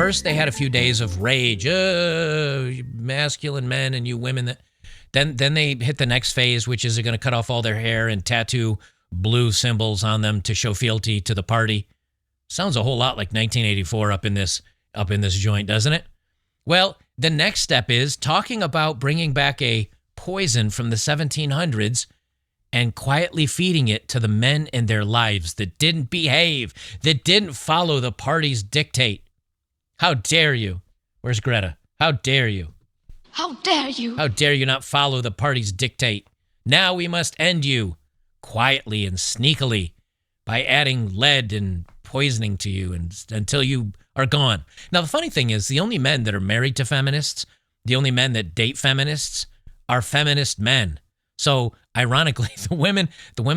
first they had a few days of rage, you masculine men and you women. Then they hit the next phase, which is they're going to cut off all their hair and tattoo blue symbols on them to show fealty to the party. Sounds a whole lot like 1984 up in this joint, doesn't it? Well, the next step is talking about bringing back a poison from the 1700s and quietly feeding it to the men in their lives that didn't behave, that didn't follow the party's dictate. How dare you? Where's Greta? How dare you? How dare you? How dare you not follow the party's dictate? Now we must end you quietly and sneakily by adding lead and poisoning to you until you are gone. Now, the funny thing is, the only men that are married to feminists, the only men that date feminists are feminist men. So, ironically, the women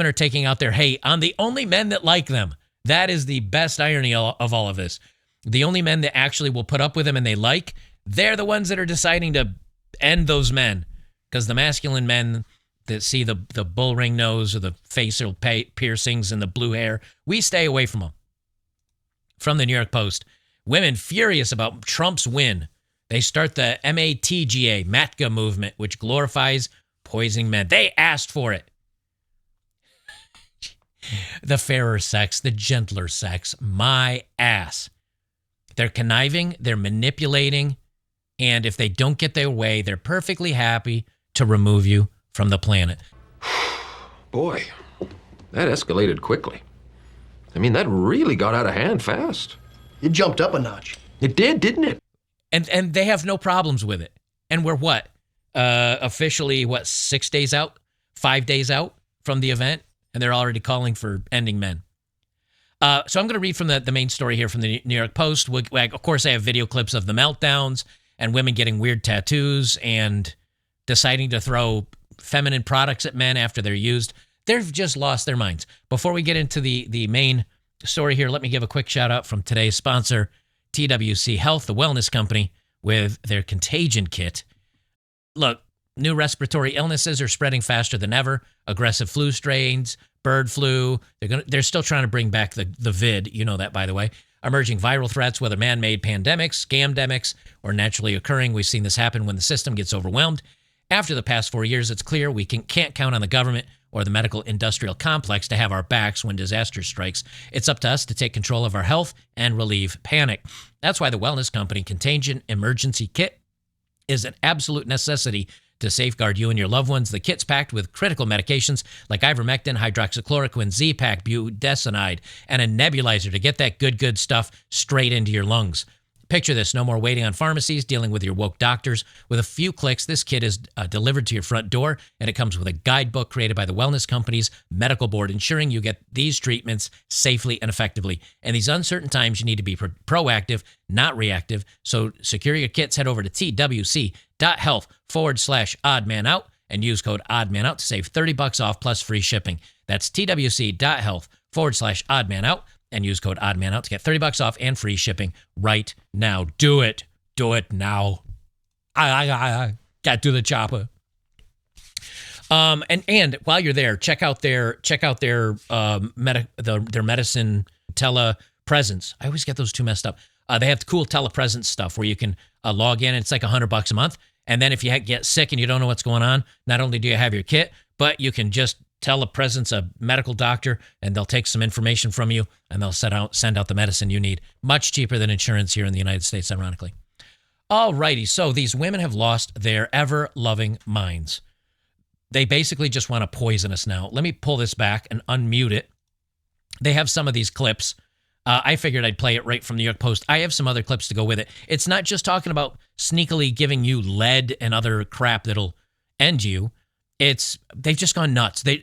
are taking out their hate on the only men that like them. That is the best irony of all of this. The only men that actually will put up with them and they like, they're the ones that are deciding to end those men. Because the masculine men that see the bull ring nose or the facial piercings and the blue hair, we stay away from them. From the New York Post, women furious about Trump's win. They start the MATGA movement, which glorifies poisoning men. They asked for it. The fairer sex, the gentler sex, my ass. They're conniving, they're manipulating, and if they don't get their way, they're perfectly happy to remove you from the planet. Boy, that escalated quickly. I mean, that really got out of hand fast. It jumped up a notch. It did, didn't it? And they have no problems with it. And we're what? Officially, 6 days out? 5 days out from the event? And they're already calling for ending men. So I'm going to read from the main story here from the New York Post. Of course, I have video clips of the meltdowns and women getting weird tattoos and deciding to throw feminine products at men after they're used. They've just lost their minds. Before we get into the main story here, let me give a quick shout out from today's sponsor, TWC Health, the wellness company, with their Contagion Kit. Look, new respiratory illnesses are spreading faster than ever. Aggressive flu strains, bird flu. They're still trying to bring back the vid. You know that, by the way. Emerging viral threats, whether man-made pandemics, scamdemics, or naturally occurring. We've seen this happen when the system gets overwhelmed. After the past 4 years, it's clear we can't count on the government or the medical industrial complex to have our backs when disaster strikes. It's up to us to take control of our health and relieve panic. That's why the wellness company Contagion Emergency Kit is an absolute necessity to safeguard you and your loved ones. The kit's packed with critical medications like ivermectin, hydroxychloroquine, Z-Pak, budesonide, and a nebulizer to get that good stuff straight into your lungs. Picture this, no more waiting on pharmacies, dealing with your woke doctors. With a few clicks, this kit is delivered to your front door, and it comes with a guidebook created by the wellness company's medical board, ensuring you get these treatments safely and effectively. In these uncertain times, you need to be proactive, not reactive. So secure your kits. Head over to twc.health/oddmanout and use code oddmanout to save $30 off plus free shipping. That's twc.health/oddmanout. And use code oddmanout to get $30 off and free shipping right now. Do it. Do it now. I got to the chopper. And while you're there, check out their medicine telepresence. I always get those two messed up. They have the cool telepresence stuff where you can log in. And it's like $100 a month. And then if you get sick and you don't know what's going on, not only do you have your kit, but you can just telepresence a medical doctor, and they'll take some information from you, and they'll send out the medicine you need. Much cheaper than insurance here in the United States, ironically. All righty, so these women have lost their ever-loving minds. They basically just want to poison us now. Let me pull this back and unmute it. They have some of these clips. I figured I'd play it right from the New York Post. I have some other clips to go with it. It's not just talking about sneakily giving you lead and other crap that'll end you. They've just gone nuts. They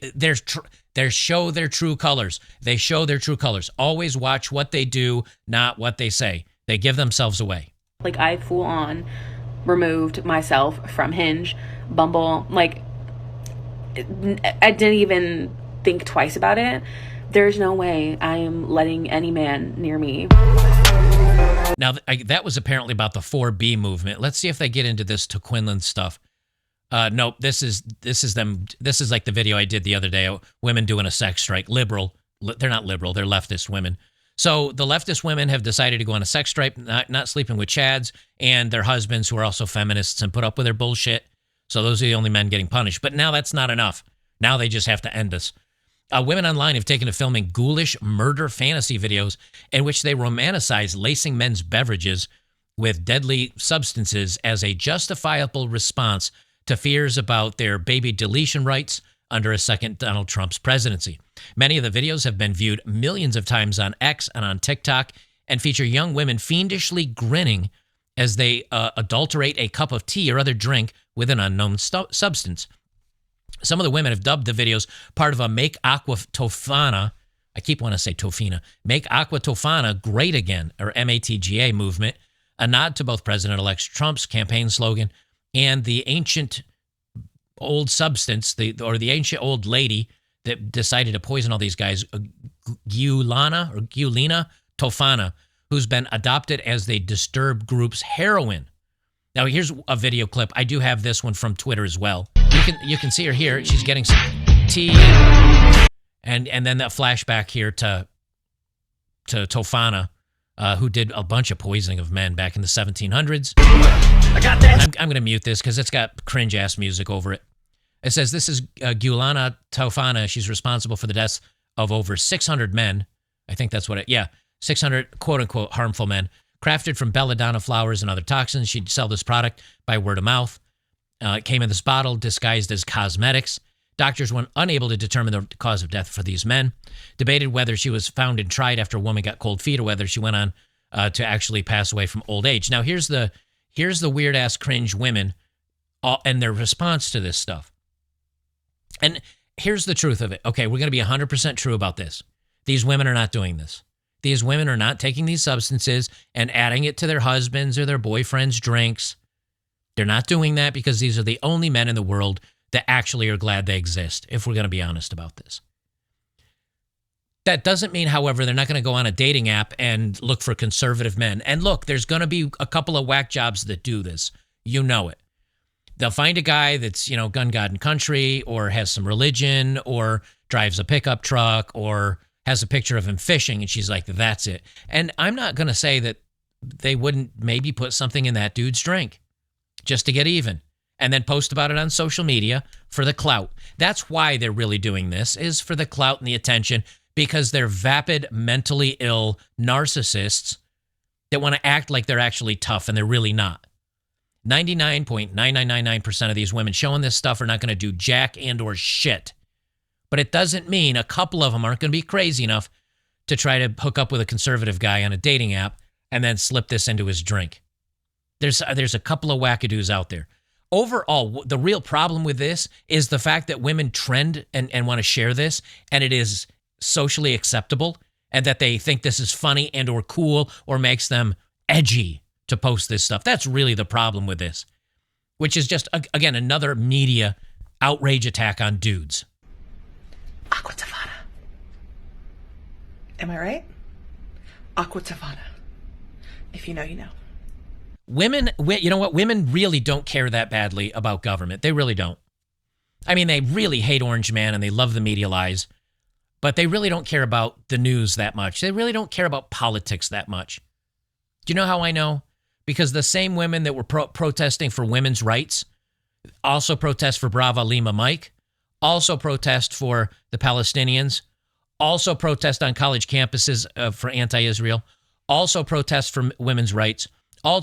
show their true colors. They show their true colors. Always watch what they do, not what they say. They give themselves away. Like, I full on removed myself from Hinge, Bumble. Like, I didn't even think twice about it. There's no way I am letting any man near me. Now, that was apparently about the 4B movement. Let's see if they get into this to Quinlan stuff. Nope, this is them. This is like the video I did the other day. Women doing a sex strike. Liberal. They're not liberal. They're leftist women. So the leftist women have decided to go on a sex stripe, not sleeping with Chads and their husbands who are also feminists and put up with their bullshit. So those are the only men getting punished. But now that's not enough. Now they just have to end us. Women online have taken to filming ghoulish murder fantasy videos in which they romanticize lacing men's beverages with deadly substances as a justifiable response to fears about their baby deletion rights under a second Donald Trump's presidency. Many of the videos have been viewed millions of times on X and on TikTok and feature young women fiendishly grinning as they adulterate a cup of tea or other drink with an unknown substance. Some of the women have dubbed the videos part of a Make Aqua Tofana, I keep wanting to say Tofina, Make Aqua Tofana Great Again, or MATGA movement, a nod to both President-elect Trump's campaign slogan and the ancient old substance, the ancient old lady that decided to poison all these guys, Giulina Tofana, who's been adopted as the disturbed group's heroine. Now, here's a video clip. I do have this one from Twitter as well. You can see her here. She's getting some tea, and then that flashback here to Tofana, who did a bunch of poisoning of men back in the 1700s. I got that. I'm going to mute this because it's got cringe-ass music over it. It says, this is Giulina Tofana. She's responsible for the deaths of over 600 men. I think that's what 600 quote-unquote harmful men. Crafted from belladonna flowers and other toxins, she'd sell this product by word of mouth. It came in this bottle disguised as cosmetics. Doctors were unable to determine the cause of death for these men. Debated whether she was found and tried after a woman got cold feet or whether she went on to actually pass away from old age. Now, here's the weird-ass cringe women and their response to this stuff. And here's the truth of it. Okay, we're going to be 100% true about this. These women are not doing this. These women are not taking these substances and adding it to their husbands or their boyfriends' drinks. They're not doing that because these are the only men in the world that actually are glad they exist, if we're going to be honest about this. That doesn't mean, however, they're not going to go on a dating app and look for conservative men. And look, there's going to be a couple of whack jobs that do this. You know it. They'll find a guy that's, gun, God, and country, or has some religion, or drives a pickup truck, or has a picture of him fishing, and she's like, that's it. And I'm not going to say that they wouldn't maybe put something in that dude's drink just to get even, and then post about it on social media for the clout. That's why they're really doing this, is for the clout and the attention, because they're vapid, mentally ill narcissists that want to act like they're actually tough, and they're really not. 99.9999% of these women showing this stuff are not going to do jack and or shit. But it doesn't mean a couple of them aren't going to be crazy enough to try to hook up with a conservative guy on a dating app and then slip this into his drink. There's a couple of wackadoos out there. Overall, the real problem with this is the fact that women trend and want to share this, and it is socially acceptable, and that they think this is funny and or cool or makes them edgy to post this stuff. That's really the problem with this, which is just, again, another media outrage attack on dudes. Aqua Tofana. Am I right? Aqua Tofana. If you know, you know. Women, you know what? Women really don't care that badly about government. They really don't. I mean, they really hate Orange Man and they love the media lies, but they really don't care about the news that much. They really don't care about politics that much. Do you know how I know? Because the same women that were protesting for women's rights also protest for Bravo Lima Mike, also protest for the Palestinians, also protest on college campuses for anti-Israel, also protest for women's rights.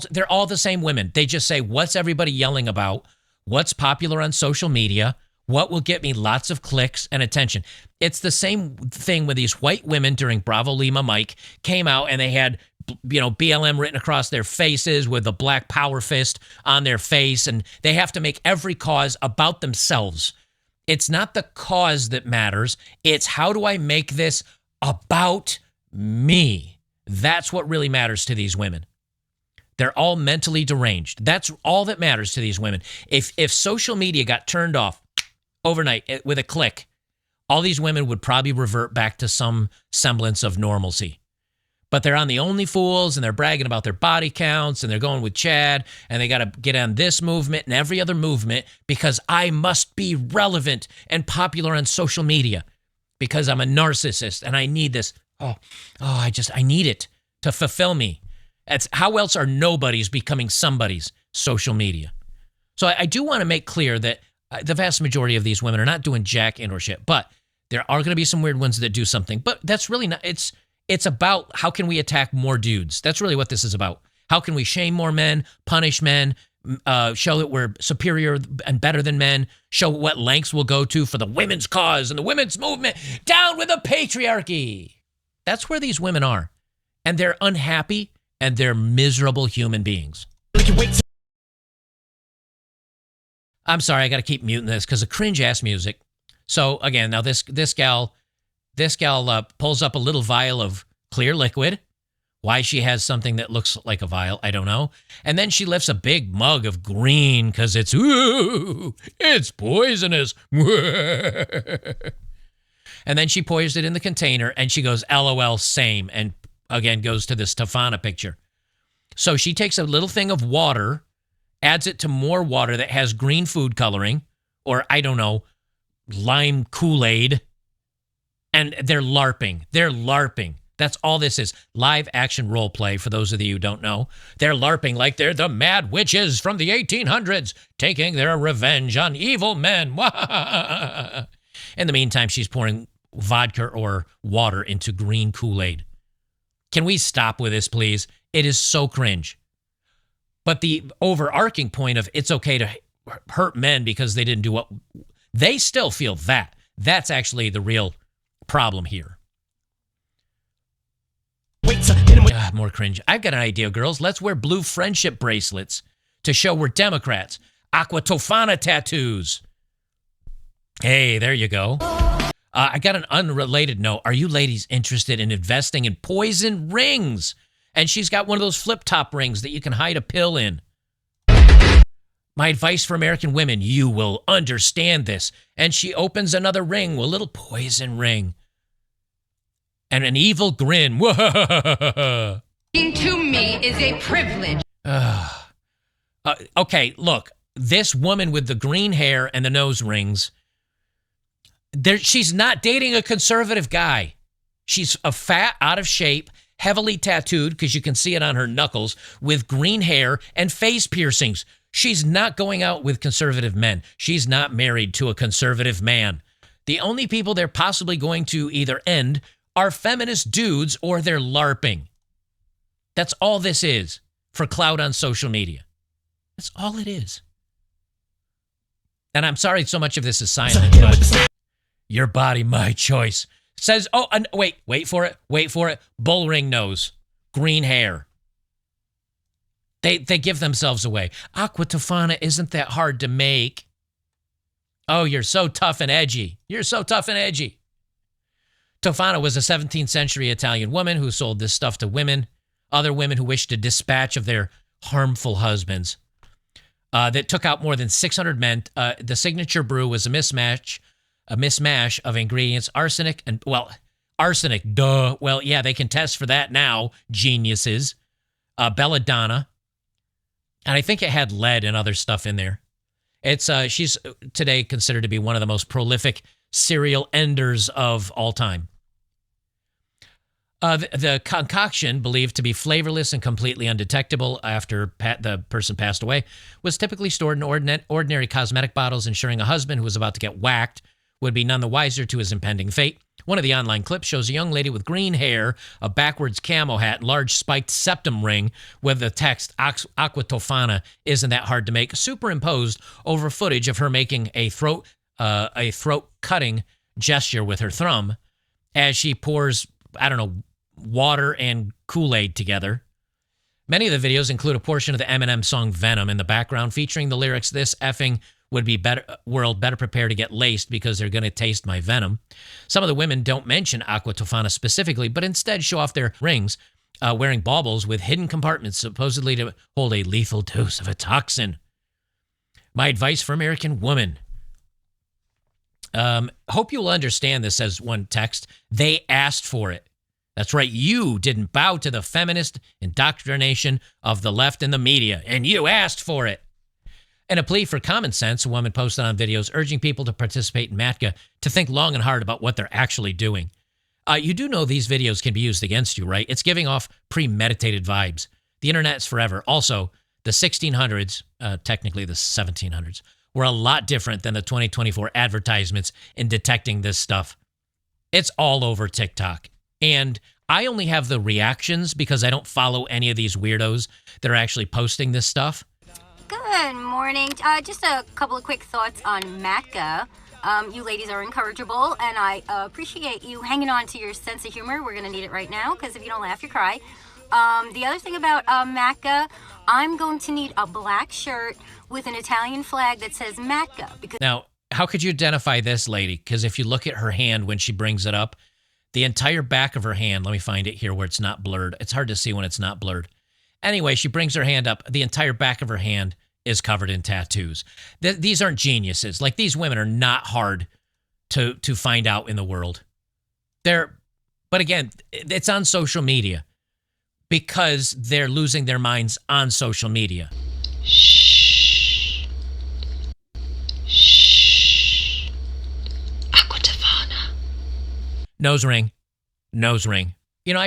They're all the same women. They just say, what's everybody yelling about? What's popular on social media? What will get me lots of clicks and attention? It's the same thing with these white women during Bravo Lima Mike came out and they had, BLM written across their faces with a black power fist on their face, and they have to make every cause about themselves. It's not the cause that matters. It's how do I make this about me? That's what really matters to these women. They're all mentally deranged. That's all that matters to these women. If social media got turned off overnight with a click, all these women would probably revert back to some semblance of normalcy. But they're on the OnlyFools and they're bragging about their body counts and they're going with Chad and they got to get on this movement and every other movement because I must be relevant and popular on social media because I'm a narcissist and I need this. I need it to fulfill me. That's how else are nobodies becoming somebody's? Social media. So I do want to make clear that the vast majority of these women are not doing jack and or shit, but there are going to be some weird ones that do something. But that's really not, it's about how can we attack more dudes? That's really what this is about. How can we shame more men, punish men, show that we're superior and better than men, show what lengths we'll go to for the women's cause and the women's movement. Down with the patriarchy. That's where these women are. And they're unhappy and they're miserable human beings. I'm sorry, I got to keep muting this because of cringe-ass music. So, again, now this gal pulls up a little vial of clear liquid. Why she has something that looks like a vial, I don't know. And then she lifts a big mug of green because it's poisonous. And then she pours it in the container and she goes, LOL, same. And again, goes to this Tefana picture. So she takes a little thing of water, adds it to more water that has green food coloring, or I don't know, lime Kool-Aid, and they're LARPing. They're LARPing. That's all this is. Live action role play, for those of you who don't know. They're LARPing like they're the mad witches from the 1800s, taking their revenge on evil men. In the meantime, she's pouring vodka or water into green Kool-Aid. Can we stop with this, please? It is so cringe. But the overarching point of it's okay to hurt men because they didn't do what... They still feel that. That's actually the real problem here. More cringe. I've got an idea, girls. Let's wear blue friendship bracelets to show we're Democrats. Aqua Tofana tattoos. Hey, there you go. I got an unrelated note. Are you ladies interested in investing in poison rings? And she's got one of those flip-top rings that you can hide a pill in. My advice for American women, you will understand this. And she opens another ring, a little poison ring. And an evil grin. To me is a privilege. Okay, look. This woman with the green hair and the nose rings, she's not dating a conservative guy. She's a fat, out of shape, heavily tattooed, because you can see it on her knuckles, with green hair and face piercings. She's not going out with conservative men. She's not married to a conservative man. The only people they're possibly going to either end are feminist dudes or they're LARPing. That's all this is for clout on social media. That's all it is. And I'm sorry so much of this is silent, but your body, my choice. Says, wait for it. Bull ring nose, green hair. They give themselves away. Aqua Tofana isn't that hard to make. Oh, you're so tough and edgy. Tofana was a 17th century Italian woman who sold this stuff to women, other women who wished to dispatch of their harmful husbands. That took out more than 600 men. The signature brew was a mismatch of ingredients, arsenic, duh. Well, yeah, they can test for that now, geniuses. Belladonna. And I think it had lead and other stuff in there. She's today considered to be one of the most prolific serial enders of all time. The concoction, believed to be flavorless and completely undetectable after the person passed away, was typically stored in ordinary cosmetic bottles, ensuring a husband who was about to get whacked would be none the wiser to his impending fate. One of the online clips shows a young lady with green hair, a backwards camo hat, and large spiked septum ring with the text, Aqua Tofana isn't that hard to make, superimposed over footage of her making a throat-cutting gesture with her thumb as she pours, water and Kool-Aid together. Many of the videos include a portion of the Eminem song Venom in the background, featuring the lyrics, "This effing would be better prepared to get laced because they're going to taste my venom." Some of the women don't mention Aqua Tofana specifically, but instead show off their rings, wearing baubles with hidden compartments supposedly to hold a lethal dose of a toxin. My advice for American women. Hope you will understand this, says one text. They asked for it. That's right, you didn't bow to the feminist indoctrination of the left and the media, and you asked for it. In a plea for common sense, a woman posted on videos urging people to participate in MATCA to think long and hard about what they're actually doing. You do know these videos can be used against you, right? It's giving off premeditated vibes. The internet's forever. Also, the 1600s, technically the 1700s, were a lot different than the 2024 advertisements in detecting this stuff. It's all over TikTok. And I only have the reactions because I don't follow any of these weirdos that are actually posting this stuff. Good morning. Just a couple of quick thoughts on Matka. You ladies are incorrigible, and I appreciate you hanging on to your sense of humor. We're going to need it right now, because if you don't laugh, you cry. The other thing about Matka, I'm going to need a black shirt with an Italian flag that says Matka. Because Now, how could you identify this lady? Because if you look at her hand when she brings it up, the entire back of her hand, let me find it here where it's not blurred. It's hard to see when it's not blurred. Anyway, she brings her hand up. The entire back of her hand is covered in tattoos. These aren't geniuses. Like, these women are not hard to find out in the world. But again, it's on social media because they're losing their minds on social media. Shh. Shh. Aquatafana. Nose ring. Nose ring. You know,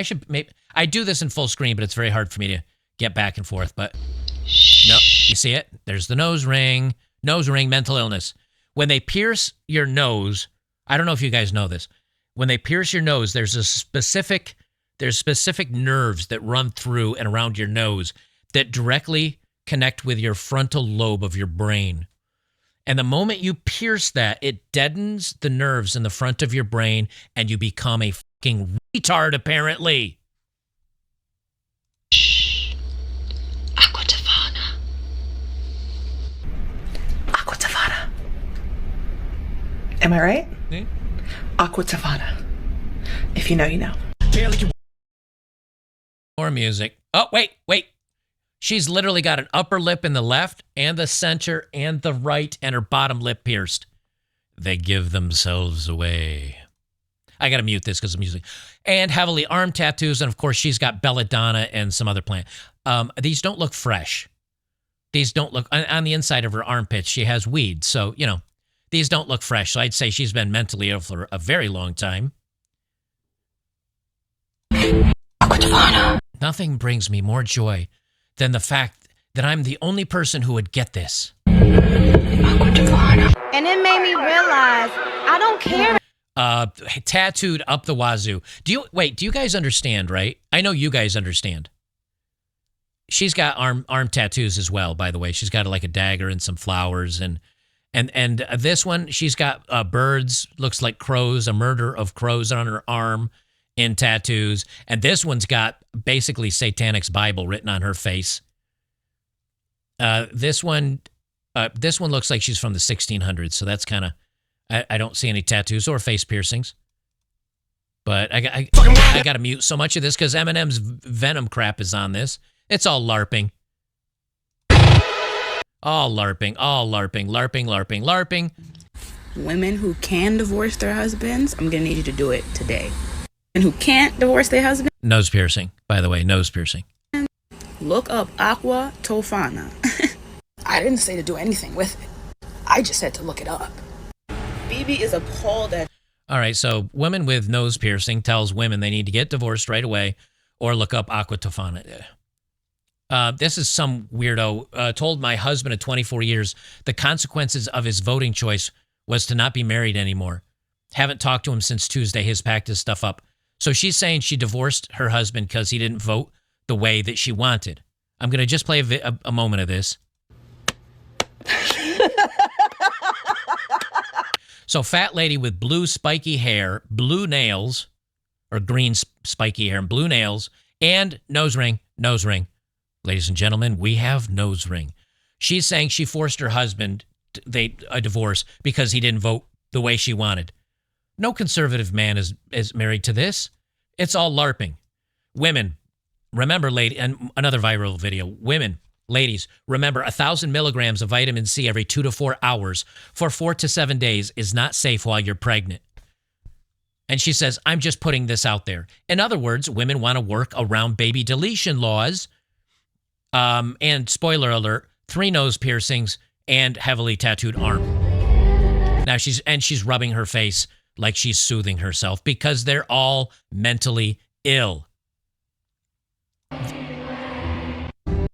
I do this in full screen, but it's very hard for me to get back and forth. But no, you see it? There's the nose ring. Nose ring, mental illness. When they pierce your nose, I don't know if you guys know this. When they pierce your nose, there's specific nerves that run through and around your nose that directly connect with your frontal lobe of your brain. And the moment you pierce that, it deadens the nerves in the front of your brain, and you become a fucking retard, apparently. Shh. Aquatafana. Aquatafana. Am I right? Aquatafana. If you know, you know. More music. Oh, wait. She's literally got an upper lip in the left and the center and the right, and her bottom lip pierced. They give themselves away. I got to mute this because of music. And heavily armed tattoos, and of course, she's got belladonna and some other plant. These don't look fresh. These don't look, on the inside of her armpits, she has weed. So, you know, these don't look fresh. So I'd say she's been mentally ill for a very long time. Nothing brings me more joy than the fact that I'm the only person who would get this. And it made me realize I don't care. Tattooed up the wazoo. Do you guys understand, right? I know you guys understand. She's got arm tattoos as well, by the way. She's got like a dagger and some flowers, and this one, she's got birds, looks like crows, a murder of crows on her arm in tattoos. And this one's got basically Satanic's Bible written on her face. This one looks like she's from the 1600s, so that's kind of, I don't see any tattoos or face piercings. But I got to mute so much of this because Eminem's Venom crap is on this. It's all LARPing. All LARPing. Women who can divorce their husbands, I'm going to need you to do it today. And who can't divorce their husband? Nose piercing, by the way, nose piercing. Look up Aqua Tofana. I didn't say to do anything with it. I just said to look it up. BB is appalled at... All right, so women with nose piercing tells women they need to get divorced right away or look up Aqua Tofana. This is some weirdo told my husband of 24 years the consequences of his voting choice was to not be married anymore. Haven't talked to him since Tuesday. He's packed his stuff up. So she's saying she divorced her husband because he didn't vote the way that she wanted. I'm going to just play a moment of this. So fat lady with blue spiky hair, blue nails, or green spiky hair and blue nails, and nose ring. Ladies and gentlemen, we have nose ring. She's saying she forced her husband a divorce because he didn't vote the way she wanted. No conservative man is married to this. It's all LARPing. Women, remember, and another viral video. Women, ladies, remember 1,000 milligrams of vitamin C every 2 to 4 hours for 4 to 7 days is not safe while you're pregnant. And she says, I'm just putting this out there. In other words, women want to work around baby deletion laws. And spoiler alert, 3 nose piercings and heavily tattooed arm. Now she's rubbing her face like she's soothing herself, because they're all mentally ill.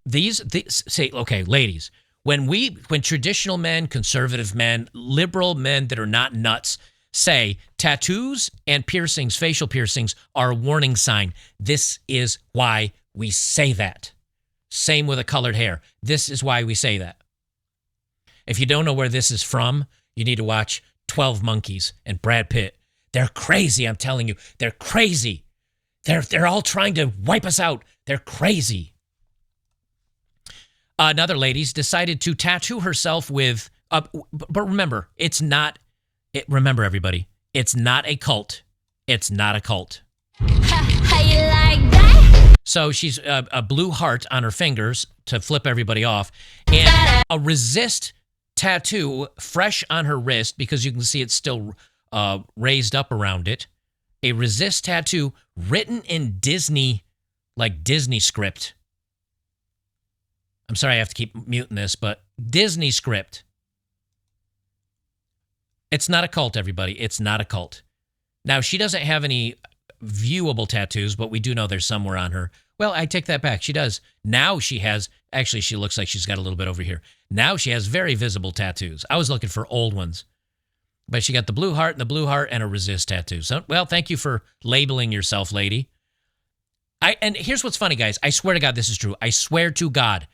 These say, okay, ladies, when traditional men, conservative men, liberal men that are not nuts say tattoos and piercings, facial piercings, are a warning sign, this is why we say that. Same with a colored hair. This is why we say that. If you don't know where this is from, you need to watch 12 Monkeys and Brad Pitt. They're crazy, I'm telling you. They're crazy. They're all trying to wipe us out. They're crazy. Another lady's decided to tattoo herself with, but remember, remember everybody, it's not a cult. It's not a cult. How you like that? So she's a blue heart on her fingers to flip everybody off, and a resist tattoo fresh on her wrist, because you can see it's still raised up around it. A resist tattoo written in Disney, like Disney script. I'm sorry I have to keep muting this, but Disney script. It's not a cult, everybody. It's not a cult. Now, she doesn't have any viewable tattoos, but we do know there's somewhere on her. Well, I take that back. She does. Now she has, actually, she looks like she's got a little bit over here. Now she has very visible tattoos. I was looking for old ones. But she got the blue heart and the blue heart and a resist tattoo. So, well, thank you for labeling yourself, lady. And here's what's funny, guys. I swear to God this is true. I swear to God.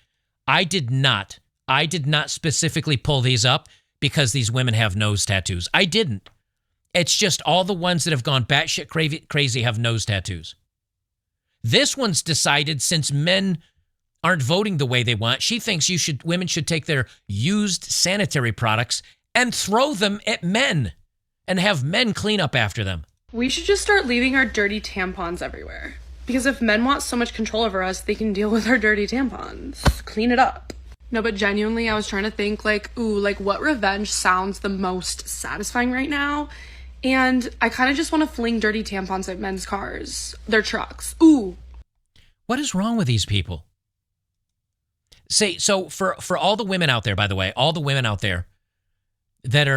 I did not specifically pull these up because these women have nose tattoos. I didn't. It's just all the ones that have gone batshit crazy have nose tattoos. This one's decided, since men aren't voting the way they want, she thinks women should take their used sanitary products and throw them at men and have men clean up after them. We should just start leaving our dirty tampons everywhere. Because if men want so much control over us, they can deal with our dirty tampons. Clean it up. No, but genuinely, I was trying to think, what revenge sounds the most satisfying right now? And I kind of just want to fling dirty tampons at men's cars, their trucks. Ooh. What is wrong with these people? So for all the women out there, by the way, all the women out there that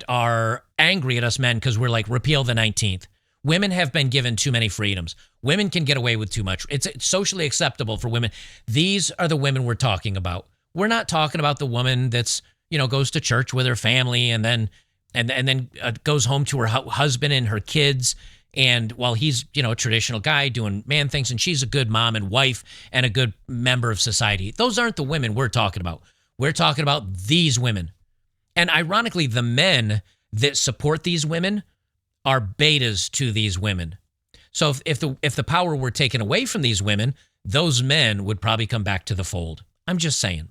are angry at us men because we're like, repeal the 19th. Women have been given too many freedoms. Women can get away with too much. It's socially acceptable for women. These are the women we're talking about. We're not talking about the woman that's, goes to church with her family and then goes home to her husband and her kids. And while he's, a traditional guy doing man things, and she's a good mom and wife and a good member of society. Those aren't the women we're talking about. We're talking about these women. And ironically, the men that support these women are betas to these women. So if the power were taken away from these women, those men would probably come back to the fold. I'm just saying.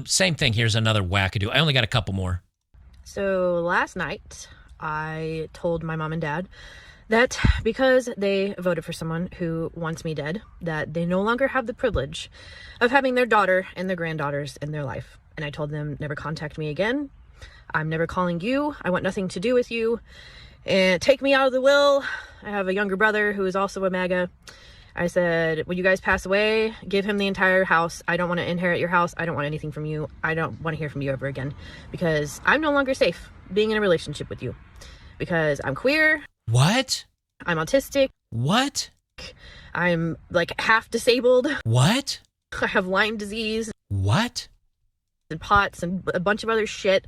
Same thing. Here's another wackadoo. I only got a couple more. So last night, I told my mom and dad that because they voted for someone who wants me dead, that they no longer have the privilege of having their daughter and their granddaughters in their life. And I told them, never contact me again. I'm never calling you. I want nothing to do with you. And take me out of the will. I have a younger brother who is also a MAGA. I said, when you guys pass away, give him the entire house. I don't want to inherit your house. I don't want anything from you. I don't want to hear from you ever again, because I'm no longer safe being in a relationship with you, because I'm queer. What? I'm autistic. What? I'm half disabled. What? I have Lyme disease. What? And POTS and a bunch of other shit.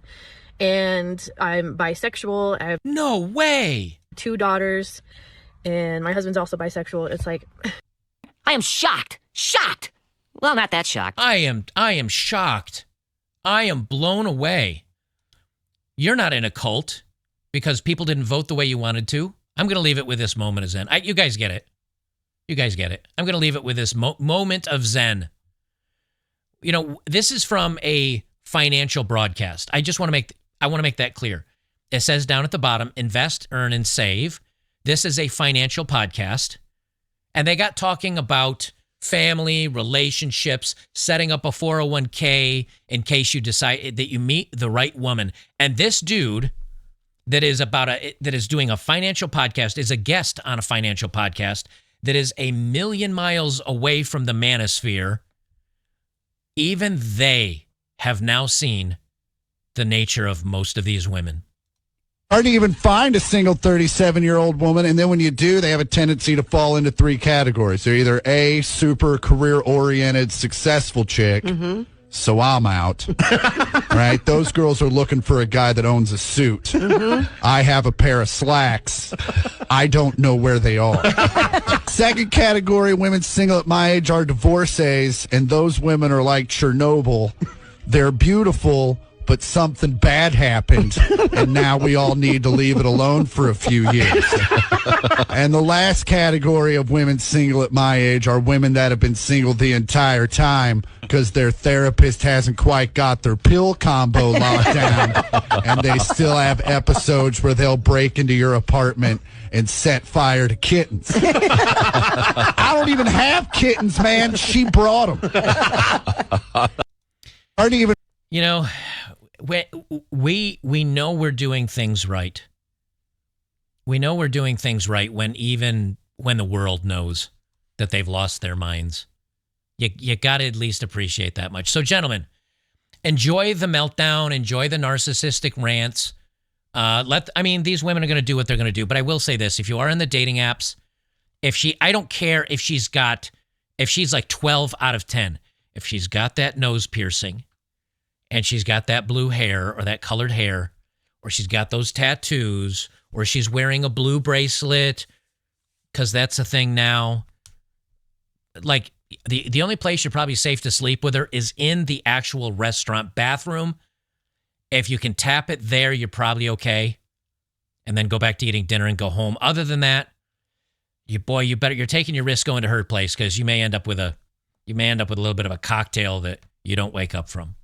And I'm bisexual. I have no way. 2 daughters. And my husband's also bisexual. It's like, I am shocked. Shocked. Well, not that shocked. I am shocked. I am blown away. You're not in a cult because people didn't vote the way you wanted to. I'm going to leave it with this moment of zen. You guys get it. You guys get it. I'm going to leave it with this moment of zen. This is from a financial broadcast. I want to make that clear. It says down at the bottom, invest, earn, and save. This is a financial podcast. And they got talking about family, relationships, setting up a 401k in case you decide that you meet the right woman. And this dude that is doing a financial podcast is a guest on a financial podcast that is a million miles away from the manosphere. Even they have now seen the nature of most of these women. Hard to even find a single 37-year-old woman, and then when you do, they have a tendency to fall into three categories. They're either A, super career-oriented, successful chick, so I'm out, right? Those girls are looking for a guy that owns a suit. I have a pair of slacks. I don't know where they are. Second category, women single at my age are divorcees, and those women are like Chernobyl. They're beautiful, but something bad happened, and now we all need to leave it alone for a few years. And the last category of women single at my age are women that have been single the entire time because their therapist hasn't quite got their pill combo locked down, and they still have episodes where they'll break into your apartment and set fire to kittens. I don't even have kittens, man. She brought them. Hard to even... You know, we know we're doing things right. We know we're doing things right when the world knows that they've lost their minds. You got to at least appreciate that much. So, gentlemen, enjoy the meltdown, enjoy the narcissistic rants. These women are going to do what they're going to do. But I will say this: if you are in the dating apps, I don't care if she's like 12 out of 10, if she's got that nose piercing, and she's got that blue hair or that colored hair, or she's got those tattoos, or she's wearing a blue bracelet, because that's a thing now. Like, the only place you're probably safe to sleep with her is in the actual restaurant bathroom. If you can tap it there, you're probably okay. And then go back to eating dinner and go home. Other than that, you're taking your risk going to her place, because you may end up with a little bit of a cocktail that you don't wake up from.